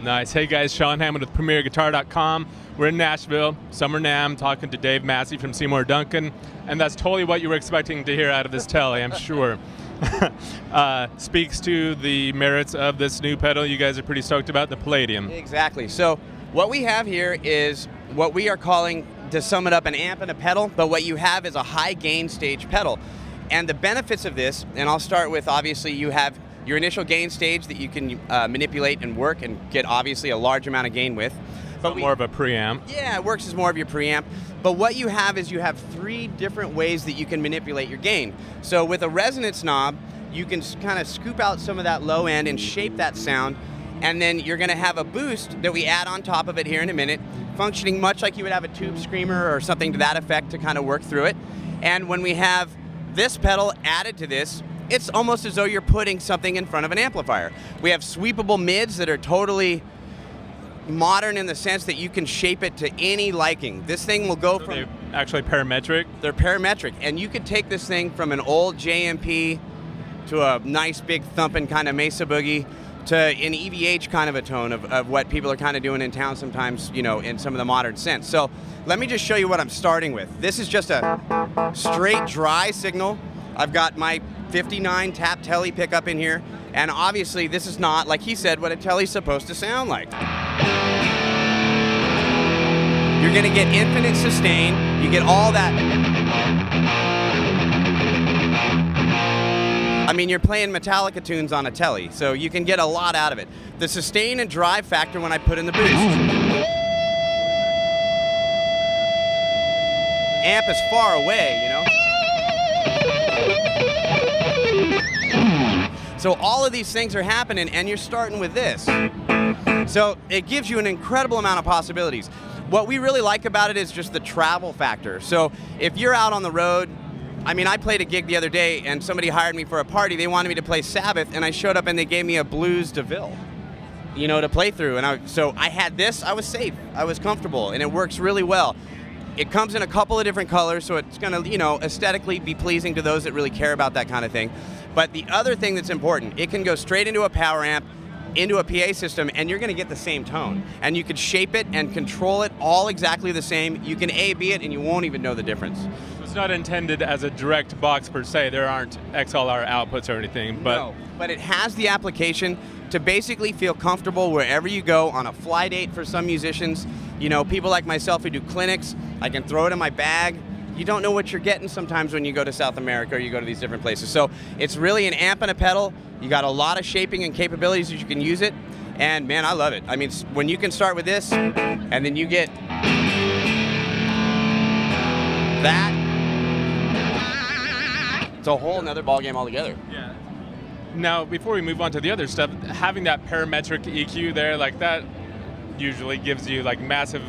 Nice. Hey guys, Sean Hammond with PremierGuitar.com. We're in Nashville, Summer NAMM, talking to Dave Massey from Seymour Duncan, and that's totally what you were expecting to hear out of this telly, I'm sure. Speaks to the merits of this new pedal you guys are pretty stoked about, the Palladium. Exactly. So what we have here is what we are calling, to sum it up, an amp and a pedal, but what you have is a high gain stage pedal. And the benefits of this, and I'll start with, obviously you have your initial gain stage that you can manipulate and work and get obviously a large amount of gain with. But more of a preamp. Yeah, it works as more of your preamp. But what you have is you have 3 different ways that you can manipulate your gain. So with a resonance knob, you can kind of scoop out some of that low end and shape that sound. And then you're going to have a boost that we add on top of it here in a minute, functioning much like you would have a tube screamer or something to that effect to kind of work through it. And when we have this pedal added to this, it's almost as though you're putting something in front of an amplifier. We have sweepable mids that are totally modern in the sense that you can shape it to any liking. This thing will go from... They're actually parametric? They're parametric, and you could take this thing from an old JMP to a nice big thumping kind of Mesa Boogie to an EVH kind of a tone of what people are kind of doing in town sometimes, you know, in some of the modern sense. So let me just show you what I'm starting with. This is just a straight dry signal. I've got my 59 tap telly pickup in here, and obviously this is not, like he said, what a telly's supposed to sound like. You're gonna get infinite sustain, you get all that. I mean, you're playing Metallica tunes on a telly, so you can get a lot out of it. The sustain and drive factor when I put in the boost. Amp is far away, you know? So all of these things are happening, and you're starting with this. So it gives you an incredible amount of possibilities. What we really like about it is just the travel factor. So if you're out on the road, I mean, I played a gig the other day, and somebody hired me for a party. They wanted me to play Sabbath, and I showed up, and they gave me a Blues DeVille, you know, to play through. And so I had this. I was safe. I was comfortable, and it works really well. It comes in a couple of different colors, so it's going to, you know, aesthetically be pleasing to those that really care about that kind of thing. But the other thing that's important, it can go straight into a power amp, into a PA system, and you're going to get the same tone. And you can shape it and control it all exactly the same. You can A/B it, and you won't even know the difference. It's not intended as a direct box per se. There aren't XLR outputs or anything. But no, but it has the application to basically feel comfortable wherever you go on a fly date for some musicians. You know, people like myself who do clinics, I can throw it in my bag. You don't know what you're getting sometimes when you go to South America or you go to these different places. So it's really an amp and a pedal. You got a lot of shaping and capabilities that you can use it. And man, I love it. I mean, when you can start with this and then you get that, it's a whole nother ballgame altogether. Yeah. Now, before we move on to the other stuff, having that parametric EQ there, like that usually gives you like massive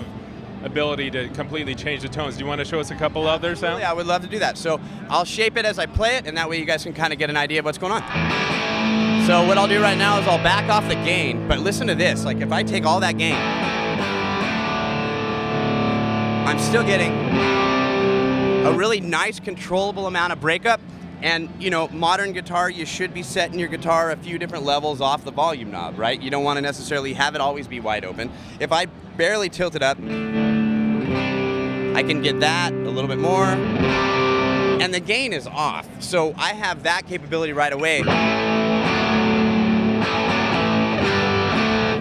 ability to completely change the tones. Do you want to show us a couple other sounds? Yeah, I would love to do that. So I'll shape it as I play it, and that way you guys can kind of get an idea of what's going on. So what I'll do right now is I'll back off the gain, but listen to this. Like if I take all that gain, I'm still getting a really nice controllable amount of breakup. And, you know, modern guitar, you should be setting your guitar a few different levels off the volume knob, right? You don't want to necessarily have it always be wide open. If I barely tilt it up, I can get that a little bit more. And the gain is off. So I have that capability right away.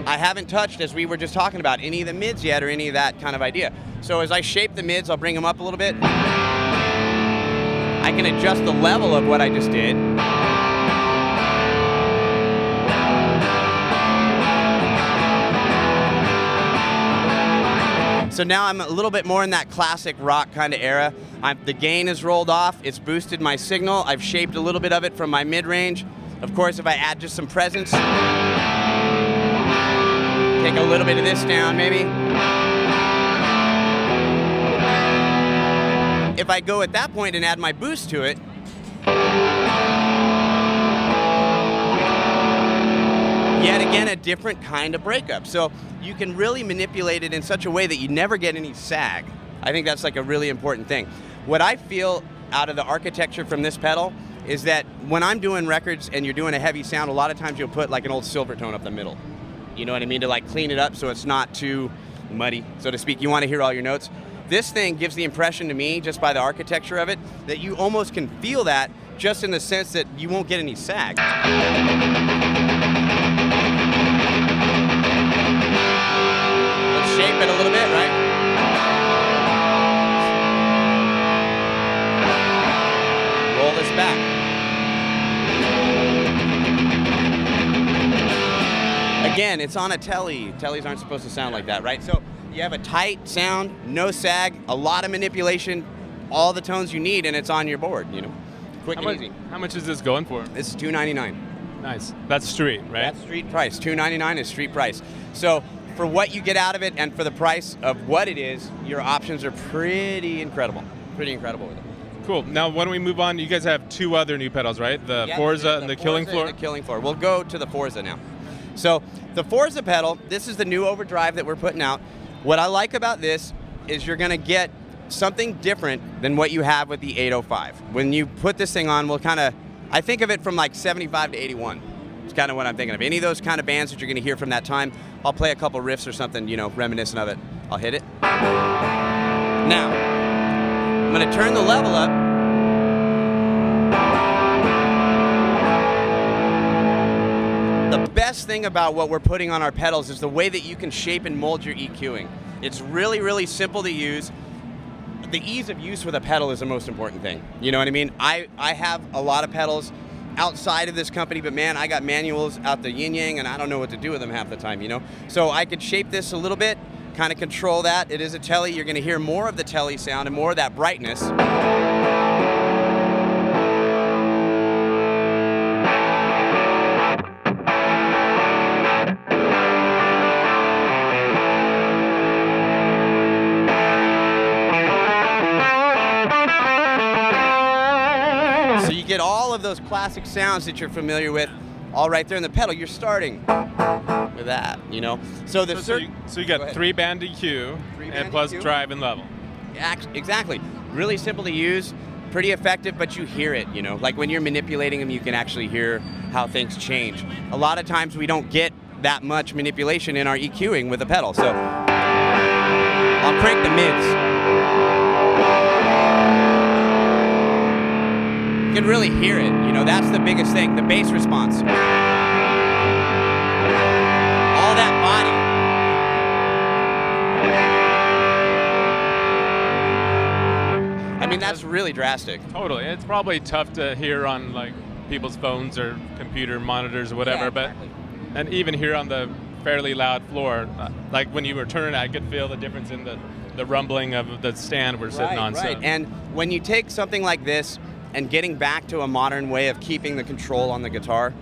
I haven't touched, as we were just talking about, any of the mids yet or any of that kind of idea. So as I shape the mids, I'll bring them up a little bit. I can adjust the level of what I just did. So now I'm a little bit more in that classic rock kind of era. The gain is rolled off, it's boosted my signal, I've shaped a little bit of it from my mid-range. Of course, if I add just some presence, take a little bit of this down maybe. If I go at that point and add my boost to it, yet again, a different kind of breakup. So you can really manipulate it in such a way that you never get any sag. I think that's like a really important thing. What I feel out of the architecture from this pedal is that when I'm doing records and you're doing a heavy sound, a lot of times you'll put like an old Silvertone up the middle. You know what I mean? To like clean it up so it's not too muddy, so to speak. You want to hear all your notes. This thing gives the impression to me, just by the architecture of it, that you almost can feel that just in the sense that you won't get any sag. Let's shape it a little bit, right? Roll this back. Again, it's on a telly. Tellies aren't supposed to sound like that, right? So you have a tight sound, no sag, a lot of manipulation, all the tones you need, and it's on your board, you know. Quick and easy. How much is this going for? This is $299. Nice. That's street, right? That's street price. $299 is street price. So for what you get out of it and for the price of what it is, your options are pretty incredible. Pretty incredible with it. Cool. Now, when we move on, you guys have two other new pedals, right? The Forza and the Killing Floor? The Killing Floor. We'll go to the Forza now. So the Forza pedal, this is the new overdrive that we're putting out. What I like about this is you're going to get something different than what you have with the 805. When you put this thing on, I think of it from like 75 to 81. It's kind of what I'm thinking of. Any of those kind of bands that you're going to hear from that time, I'll play a couple riffs or something, you know, reminiscent of it. I'll hit it. Now, I'm going to turn the level up. The best thing about what we're putting on our pedals is the way that you can shape and mold your EQing. It's really, really simple to use. The ease of use with a pedal is the most important thing. You know what I mean? I have a lot of pedals outside of this company, but man, I got manuals out the yin-yang and I don't know what to do with them half the time, you know? So I could shape this a little bit, kind of control that. It is a telly. You're gonna hear more of the telly sound and more of that brightness. Get all of those classic sounds that you're familiar with all right there in the pedal. You're starting with that, you know. So you got 3-band EQ and plus EQ. Drive and level. Exactly. Really simple to use, pretty effective, but you hear it, you know. Like when you're manipulating them, you can actually hear how things change. A lot of times we don't get that much manipulation in our EQing with a pedal. So I'll crank the mids. You can really hear it, you know, that's the biggest thing, the bass response. All that body. I mean, that's really drastic. Totally. It's probably tough to hear on like people's phones or computer monitors or whatever, yeah, exactly. And even here on the fairly loud floor, like when you were turning, I could feel the difference in the rumbling of the stand we're sitting on. Right, so. And when you take something like this, and getting back to a modern way of keeping the control on the guitar,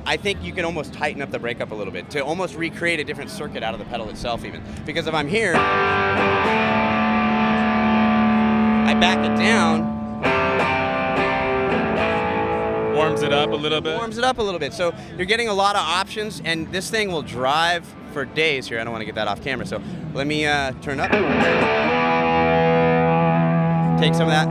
I think you can almost tighten up the breakup a little bit to almost recreate a different circuit out of the pedal itself even. Because if I'm here, I back it down. Warms it up a little bit. Warms it up a little bit. So you're getting a lot of options, and this thing will drive for days here. I don't want to get that off camera, so let me turn up. Take some of that.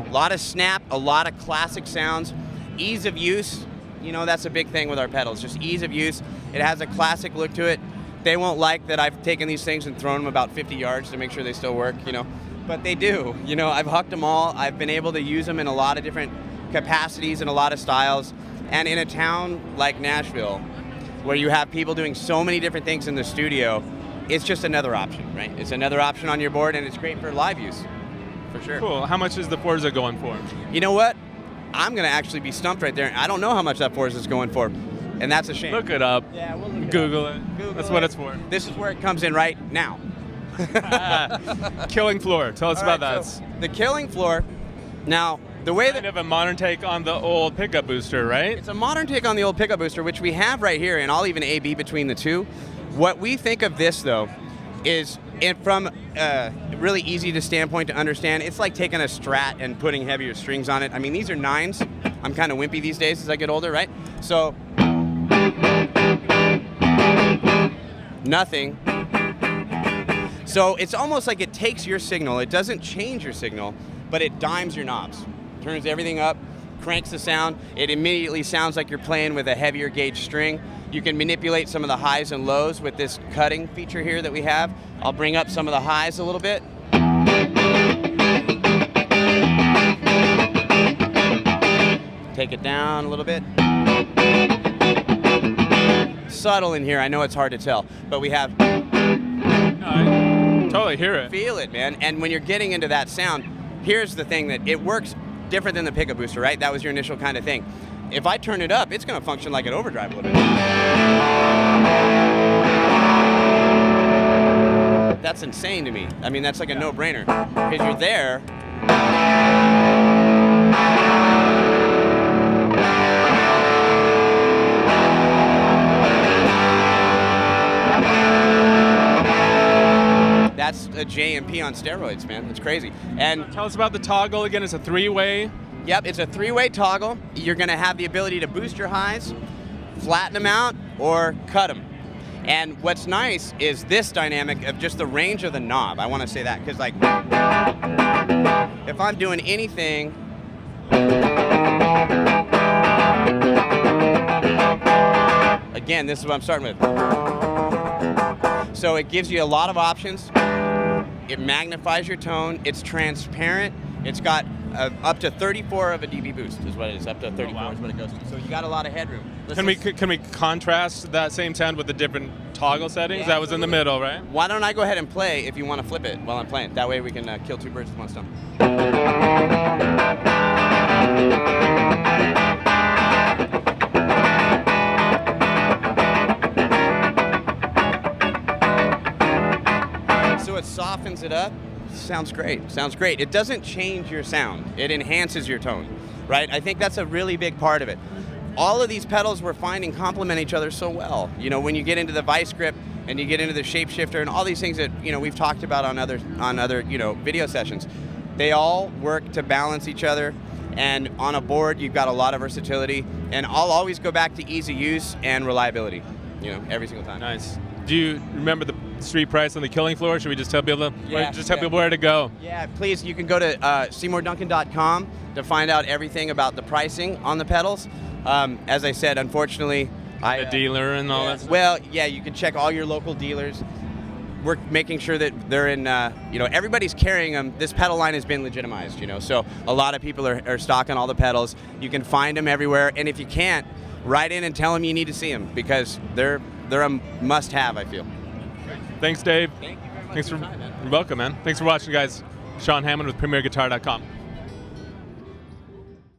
A lot of snap, a lot of classic sounds. Ease of use, you know, that's a big thing with our pedals, just ease of use. It has a classic look to it. They won't like that I've taken these things and thrown them about 50 yards to make sure they still work, you know, but they do. You know, I've hucked them all. I've been able to use them in a lot of different capacities and a lot of styles. And in a town like Nashville, where you have people doing so many different things in the studio, it's just another option, right? It's another option on your board, and it's great for live use, for sure. Cool. How much is the Forza going for? You know what? I'm going to actually be stumped right there. I don't know how much that Forza is going for, and that's a shame. Look it up. Yeah, we'll look it Google up. it. Google That's it. what it's for. This is where it comes in right now. Killing Floor. Tell us about that. So the Killing Floor. Now, the way that kind of a modern take on the old pickup booster, right? It's a modern take on the old pickup booster, which we have right here, and I'll even A/B between the two. What we think of this, though, is, and from really easy to standpoint to understand, it's like taking a Strat and putting heavier strings on it. I mean, these are 9s. I'm kind of wimpy these days as I get older, right? So, nothing. So it's almost like it takes your signal. It doesn't change your signal, but it dimes your knobs. Turns everything up, cranks the sound. It immediately sounds like you're playing with a heavier gauge string. You can manipulate some of the highs and lows with this cutting feature here that we have. I'll bring up some of the highs a little bit. Take it down a little bit. Subtle in here, I know it's hard to tell, but we have... I totally hear it. Feel it, man. And when you're getting into that sound, here's the thing, that it works different than the pickup booster, right? That was your initial kind of thing. If I turn it up, it's going to function like an overdrive a little bit. That's insane to me. I mean, that's like a no-brainer. Because you're there. That's a JMP on steroids, man. That's crazy. And tell us about the toggle again. It's a 3-way. Yep, it's a 3-way toggle. You're going to have the ability to boost your highs, flatten them out, or cut them. And what's nice is this dynamic of just the range of the knob. I want to say that because, like, if I'm doing anything, again, this is what I'm starting with. So it gives you a lot of options. It magnifies your tone. It's transparent. It's got up to 34 of a dB boost is what it is. Up to 34 is what it goes to. So you got a lot of headroom. Can we contrast that same sound with the different toggle settings? Yeah, that was in the middle, right? Why don't I go ahead and play if you want to flip it while I'm playing? That way we can kill 2 birds with 1 stone. So it softens it up. Sounds great. Sounds great. It doesn't change your sound. It enhances your tone, right? I think that's a really big part of it. All of these pedals we're finding complement each other so well. You know, when you get into the vice grip and you get into the shapeshifter and all these things that, you know, we've talked about on other you know, video sessions, they all work to balance each other. And on a board, you've got a lot of versatility. And I'll always go back to easy use and reliability, you know, every single time. Nice. Do you remember the street price on the killing floor? Should we just tell people people where to go? Yeah, please. You can go to SeymourDuncan.com to find out everything about the pricing on the pedals. As I said, unfortunately, The dealer and all that stuff? Well, yeah, you can check all your local dealers. We're making sure that they're in, you know, everybody's carrying them. This pedal line has been legitimized, you know, so a lot of people are stocking all the pedals. You can find them everywhere, and if you can't, write in and tell them you need to see them because they're a must-have, I feel. Thanks, Dave. Thank you very much. Thanks for your time, man. You're welcome, man. Thanks for watching, guys. Sean Hammond with PremierGuitar.com.